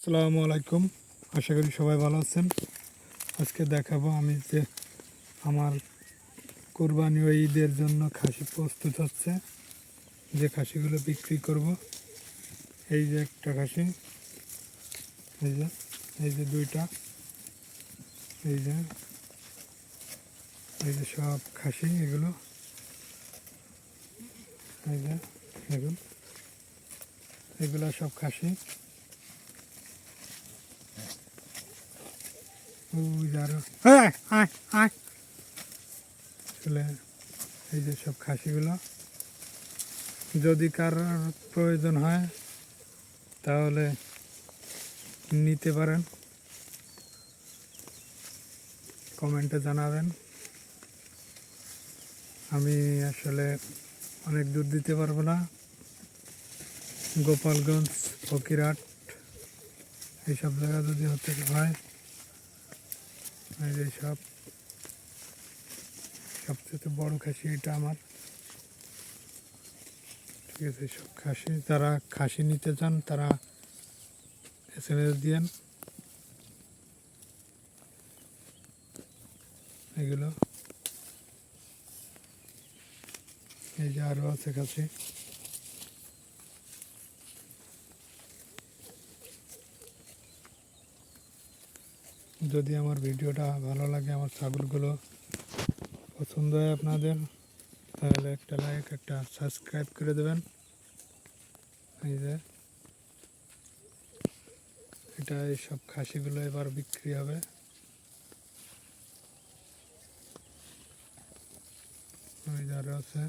আসসালামু আলাইকুম। আশা করি সবাই ভালো আছেন। আজকে দেখাবো আমি যে আমার কোরবানি ও ঈদের জন্য খাসি প্রস্তুত হচ্ছে, যে খাসিগুলো বিক্রি করব। এই যে একটা খাসি, এই যে দুইটা, এই যে সব খাসি এগুলো। এই যে দেখুন, এগুলো সব খাসি। আসলে এই যে সব খাসিগুলো, যদি কারোর প্রয়োজন হয় তাহলে নিতে পারেন, কমেন্টে জানাবেন। আমি আসলে অনেক দূর দিতে পারবো না, গোপালগঞ্জ, ফকিরহাট এইসব জায়গা যদি হতে হয়। এই যে সবচেয়ে বড় খাসি এটা আমার, ঠিক আছে। সব খাসি, যারা খাসি নিতে চান তারা SMS দিয়েন। এগুলো এই যে আরও আছে খাসি। যদি আমার ভিডিওটা ভালো লাগে, আমার ছাগলগুলো পছন্দ হয় আপনাদের, তাহলে একটা লাইক, একটা সাবস্ক্রাইব করে দেবেন। এই যে এটা, এই সব খাসিগুলো এবার বিক্রি হবে। ওই যে আরও আছে,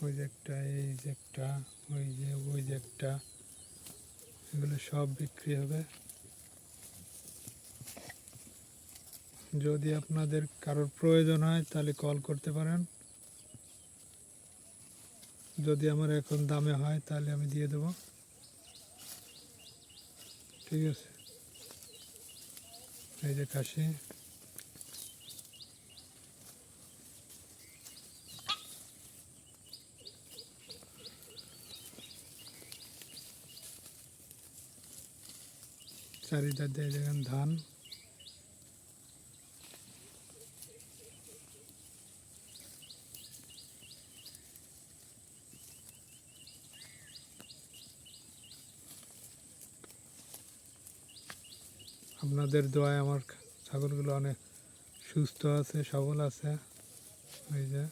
ওই যে একটা, এই যে একটা, ওই যে একটা, এগুলো সব বিক্রি হবে। যদি আপনাদের কারোর প্রয়োজন হয় তাহলে কল করতে পারেন। যদি আমার এখন দামে হয় তাহলে আমি দিয়ে দেবো, ঠিক আছে। এই যে খাসি, চারিধার দিয়ে দেখেন ধান। আপনাদের দোয়ায় আমার ছাগলগুলো অনেক সুস্থ আছে, সবল আছে। এই যে